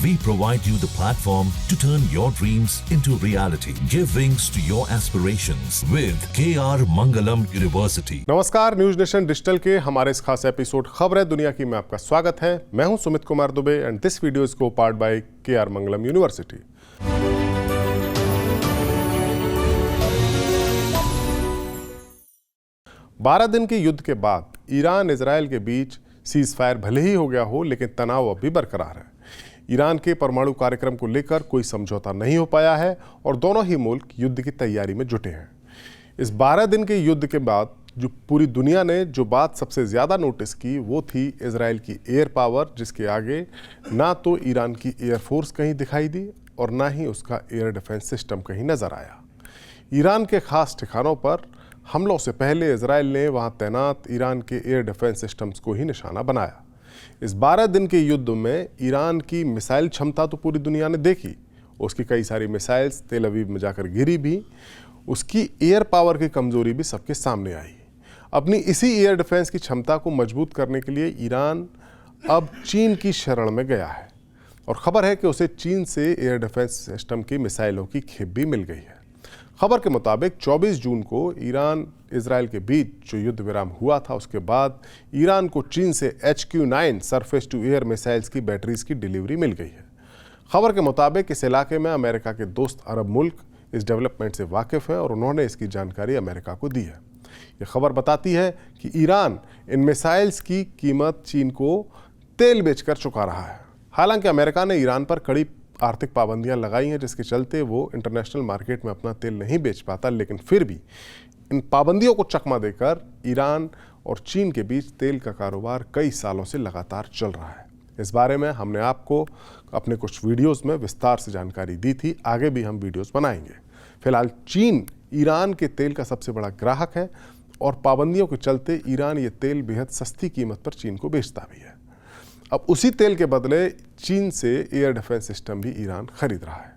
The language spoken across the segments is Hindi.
We provide you the platform to turn your dreams into reality. Give wings to your aspirations with KR Mangalam University. नमस्कार, न्यूज नेशन डिजिटल के हमारे इस खास एपिसोड खबरें दुनिया की में आपका स्वागत है। मैं हूं Sumit Kumar Dubey and this video is को part by KR Mangalam university. बारह दिन के युद्ध के बाद ईरान इजराइल के बीच सीज फायर भले ही हो गया हो, लेकिन तनाव अब भी बरकरार है। ईरान के परमाणु कार्यक्रम को लेकर कोई समझौता नहीं हो पाया है और दोनों ही मुल्क युद्ध की तैयारी में जुटे हैं। इस 12 दिन के युद्ध के बाद जो पूरी दुनिया ने जो बात सबसे ज़्यादा नोटिस की वो थी इजराइल की एयर पावर, जिसके आगे ना तो ईरान की एयरफोर्स कहीं दिखाई दी और ना ही उसका एयर डिफेंस सिस्टम कहीं नज़र आया। ईरान के खास ठिकानों पर हमलों से पहले इजराइल ने वहां तैनात ईरान के एयर डिफेंस सिस्टम्स को ही निशाना बनाया। इस 12 दिन के युद्ध में ईरान की मिसाइल क्षमता तो पूरी दुनिया ने देखी, उसकी कई सारी मिसाइल्स तेल अवीव में जाकर गिरी भी, उसकी एयर पावर की कमजोरी भी सबके सामने आई। अपनी इसी एयर डिफेंस की क्षमता को मजबूत करने के लिए ईरान अब चीन की शरण में गया है और खबर है कि उसे चीन से एयर डिफेंस सिस्टम की मिसाइलों की खेप भी मिल गई है। खबर के मुताबिक 24 जून को ईरान इजराइल के बीच जो युद्ध विराम हुआ था, उसके बाद ईरान को चीन से HQ-9 surface to air missiles की बैटरीज की डिलीवरी मिल गई है। खबर के मुताबिक इस इलाके में अमेरिका के दोस्त अरब मुल्क इस डेवलपमेंट से वाकिफ है और उन्होंने इसकी जानकारी अमेरिका को दी है। ये खबर बताती है कि ईरान इन मिसाइल्स की कीमत चीन को तेल बेचकर चुका रहा है। हालांकि अमेरिका ने ईरान पर कड़ी आर्थिक पाबंदियां लगाई हैं, जिसके चलते वो इंटरनेशनल मार्केट में अपना तेल नहीं बेच पाता, लेकिन फिर भी इन पाबंदियों को चकमा देकर ईरान और चीन के बीच तेल का कारोबार कई सालों से लगातार चल रहा है। इस बारे में हमने आपको अपने कुछ वीडियोस में विस्तार से जानकारी दी थी, आगे भी हम वीडियोस बनाएंगे। फिलहाल चीन ईरान के तेल का सबसे बड़ा ग्राहक है और पाबंदियों के चलते ईरान ये तेल बेहद सस्ती कीमत पर चीन को बेचता भी है। अब उसी तेल के बदले चीन से एयर डिफेंस सिस्टम भी ईरान खरीद रहा है।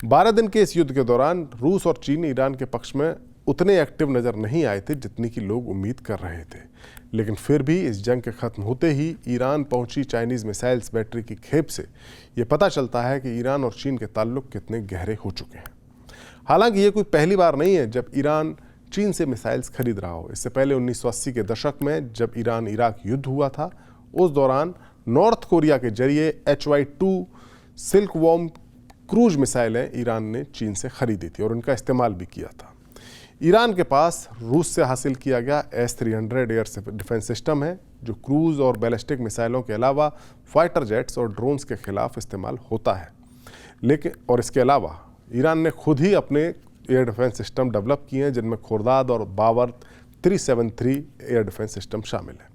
12 दिन के इस युद्ध के दौरान रूस और चीन ईरान के पक्ष में उतने एक्टिव नजर नहीं आए थे जितनी की लोग उम्मीद कर रहे थे, लेकिन फिर भी इस जंग के खत्म होते ही ईरान पहुंची चाइनीज मिसाइल्स बैटरी की खेप से यह पता चलता है कि ईरान और चीन के ताल्लुक कितने गहरे हो चुके हैं। हालांकि ये कोई पहली बार नहीं है जब ईरान चीन से मिसाइल्स खरीद रहा हो। इससे पहले 1980 के दशक में जब ईरान इराक युद्ध हुआ था, उस दौरान नॉर्थ कोरिया के जरिए HY-2 सिल्क वॉर्म क्रूज मिसाइलें ईरान ने चीन से खरीदी थी और उनका इस्तेमाल भी किया था। ईरान के पास रूस से हासिल किया गया S-300 एयर डिफेंस सिस्टम है, जो क्रूज और बैलिस्टिक मिसाइलों के अलावा फाइटर जेट्स और ड्रोन्स के खिलाफ इस्तेमाल होता है। लेकिन और इसके अलावा ईरान ने खुद ही अपने एयर डिफेंस सिस्टम डेवलप किए हैं, जिनमें खुर्दाद और बावर 373 एयर डिफेंस सिस्टम शामिल है।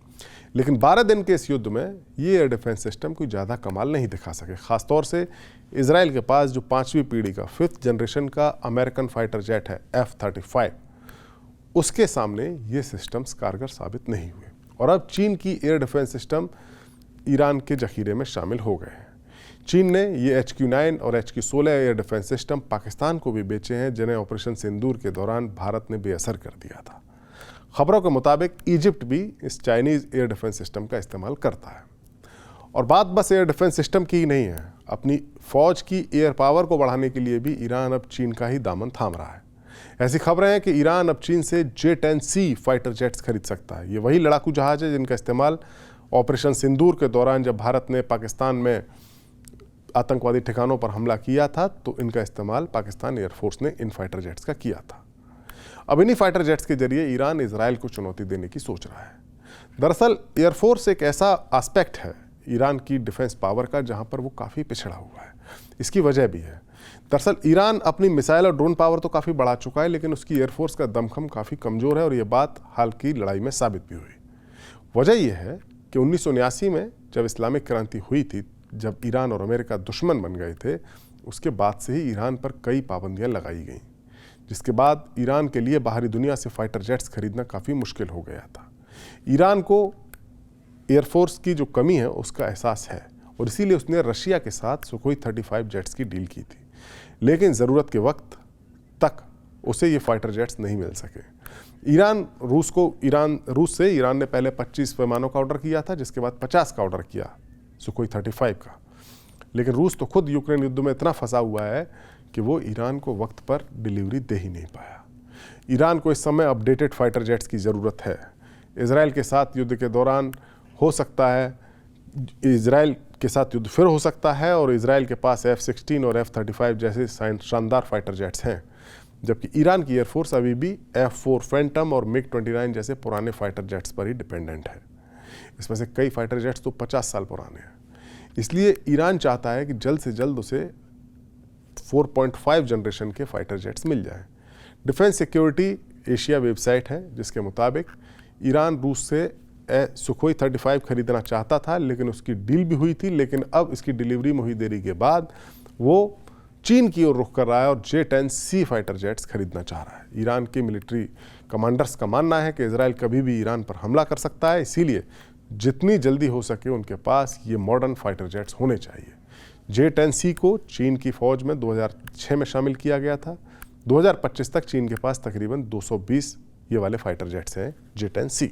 लेकिन 12 दिन के इस युद्ध में ये एयर डिफेंस सिस्टम कोई ज़्यादा कमाल नहीं दिखा सके। खासतौर से इजराइल के पास जो 5वीं पीढ़ी का 5th जनरेशन का अमेरिकन फाइटर जेट है F-35, उसके सामने ये सिस्टम्स कारगर साबित नहीं हुए और अब चीन की एयर डिफेंस सिस्टम ईरान के जखीरे में शामिल हो गए हैं। चीन ने ये HQ-9 और HQ-16 air defence system Pakistan को भी बेचे हैं, जिन्हें ऑपरेशन सिंदूर के दौरान भारत ने बेअसर कर दिया था। खबरों के मुताबिक इजिप्ट भी इस चाइनीज एयर डिफेंस सिस्टम का इस्तेमाल करता है। और बात बस एयर डिफेंस सिस्टम की ही नहीं है, अपनी फौज की एयर पावर को बढ़ाने के लिए भी ईरान अब चीन का ही दामन थाम रहा है। ऐसी खबरें हैं कि ईरान अब चीन से J-10C फाइटर जेट्स खरीद सकता है। ये वही लड़ाकू जहाज है जिनका इस्तेमाल ऑपरेशन सिंदूर के दौरान जब भारत ने पाकिस्तान में आतंकवादी ठिकानों पर हमला किया था, तो इनका इस्तेमाल पाकिस्तान एयरफोर्स ने इन फाइटर जेट्स का किया था। अब इन्हीं फाइटर जेट्स के जरिए ईरान इजराइल को चुनौती देने की सोच रहा है। दरअसल एयरफोर्स एक ऐसा एस्पेक्ट है ईरान की डिफेंस पावर का जहां पर वो काफ़ी पिछड़ा हुआ है। इसकी वजह भी है। दरअसल ईरान अपनी मिसाइल और ड्रोन पावर तो काफ़ी बढ़ा चुका है, लेकिन उसकी एयरफोर्स का दमखम काफ़ी कमज़ोर है और ये बात हाल की लड़ाई में साबित भी हुई। वजह यह है कि 1979 में जब इस्लामिक क्रांति हुई थी, जब ईरान और अमेरिका दुश्मन बन गए थे, उसके बाद से ही ईरान पर कई पाबंदियाँ लगाई गईं, जिसके बाद ईरान के लिए बाहरी दुनिया से फाइटर जेट्स खरीदना काफ़ी मुश्किल हो गया था। ईरान को एयरफोर्स की जो कमी है उसका एहसास है और इसीलिए उसने रशिया के साथ सुखोई 35 जेट्स की डील की थी, लेकिन ज़रूरत के वक्त तक उसे ये फाइटर जेट्स नहीं मिल सके। रूस से ईरान ने पहले 25 विमानों का ऑर्डर किया था, जिसके बाद 50 का ऑर्डर किया सुखोई 35 का, लेकिन रूस तो खुद यूक्रेन युद्ध में इतना फंसा हुआ है कि वो ईरान को वक्त पर डिलीवरी दे ही नहीं पाया। ईरान को इस समय अपडेटेड फाइटर जेट्स की ज़रूरत है। इजराइल के साथ युद्ध के दौरान हो सकता है, इजराइल के साथ युद्ध फिर हो सकता है और इजराइल के पास F-16 और F-35 जैसे शानदार फाइटर जेट्स हैं, जबकि ईरान की एयरफोर्स अभी भी F-4 फैंटम और MiG-29 जैसे पुराने फाइटर जेट्स पर ही डिपेंडेंट है। इसमें से कई फाइटर जेट्स तो 50 साल पुराने हैं। इसलिए ईरान चाहता है कि जल्द से जल्द उसे 4.5 जनरेशन के फाइटर जेट्स मिल जाएं। डिफेंस सिक्योरिटी एशिया वेबसाइट है जिसके मुताबिक ईरान रूस से सुखोई 35 खरीदना चाहता था, लेकिन उसकी डील भी हुई थी, लेकिन अब इसकी डिलीवरी में हुई देरी के बाद वो चीन की ओर रुख कर रहा है और J-10C फाइटर जेट्स खरीदना चाह रहा है। ईरान के मिलिट्री कमांडर्स का मानना है कि इजराइल कभी भी ईरान पर हमला कर सकता है, इसीलिए जितनी जल्दी हो सके उनके पास ये मॉडर्न फाइटर जेट्स होने चाहिए। J-10C को चीन की फौज में 2006 में शामिल किया गया था। 2025 तक चीन के पास तकरीबन 220 ये वाले फाइटर जेट्स हैं J-10C।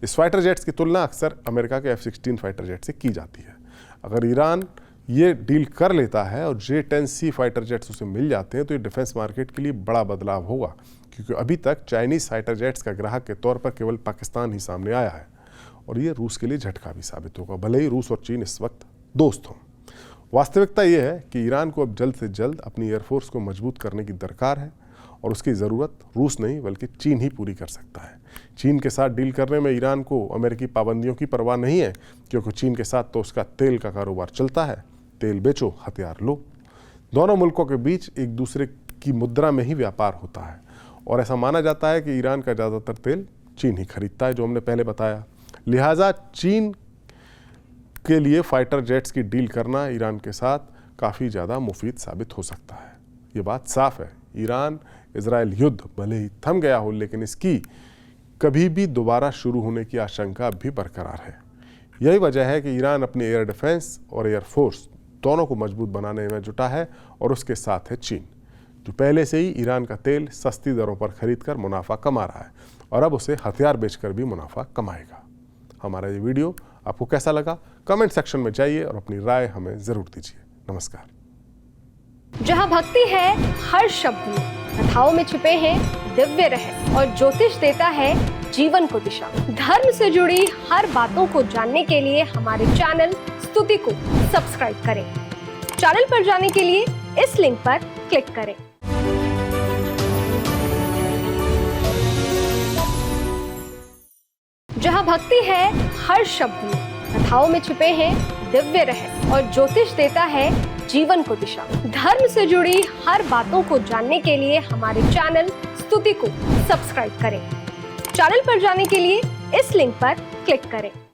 इस फाइटर जेट्स की तुलना अक्सर अमेरिका के F-16 फाइटर जेट से की जाती है। अगर ईरान ये डील कर लेता है और J-10C फाइटर जेट्स उसे मिल जाते हैं तो ये डिफेंस मार्केट के लिए बड़ा बदलाव होगा, क्योंकि अभी तक चाइनीज़ फाइटर जेट्स का ग्राहक के तौर पर केवल पाकिस्तान ही सामने आया है और ये रूस के लिए झटका भी साबित होगा, भले ही रूस और चीन इस वक्त दोस्त हों। वास्तविकता ये है कि ईरान को अब जल्द से जल्द अपनी एयरफोर्स को मजबूत करने की दरकार है और उसकी ज़रूरत रूस नहीं बल्कि चीन ही पूरी कर सकता है। चीन के साथ डील करने में ईरान को अमेरिकी पाबंदियों की परवाह नहीं है, क्योंकि चीन के साथ तो उसका तेल का कारोबार चलता है। तेल बेचो, हथियार लो। दोनों मुल्कों के बीच एक दूसरे की मुद्रा में ही व्यापार होता है और ऐसा माना जाता है कि ईरान का ज़्यादातर तेल चीन ही खरीदता है, जो हमने पहले बताया। लिहाजा चीन के लिए फाइटर जेट्स की डील करना ईरान के साथ काफ़ी ज़्यादा मुफीद साबित हो सकता है। ये बात साफ है, ईरान इजराइल युद्ध भले ही थम गया हो, लेकिन इसकी कभी भी दोबारा शुरू होने की आशंका अब भी बरकरार है। यही वजह है कि ईरान अपनी एयर डिफेंस और एयर फोर्स दोनों को मजबूत बनाने में जुटा है और उसके साथ है चीन, जो पहले से ही ईरान का तेल सस्ती दरों पर खरीदकर मुनाफा कमा रहा है और अब उसे हथियार बेचकर भी मुनाफा कमाएगा। हमारा ये वीडियो आपको कैसा लगा? कमेंट सेक्शन में जाइए और अपनी राय हमें जरूर दीजिए। नमस्कार। जहाँ भक्ति है हर शब्द में, कथाओं में छुपे हैं दिव्य रहस्य और ज्योतिष देता है जीवन को दिशा। धर्म से जुड़ी हर बातों को जानने के लिए हमारे चैनल स्तुति को सब्सक्राइब करें। चैनल पर जाने के लिए इस लिंक पर क्लिक करें। जहाँ भक्ति है हर शब्द में, कथाओं में छुपे हैं दिव्य रहस्य और ज्योतिष देता है जीवन को दिशा। धर्म से जुड़ी हर बातों को जानने के लिए हमारे चैनल स्तुति को सब्सक्राइब करें। चैनल पर जाने के लिए इस लिंक पर क्लिक करें।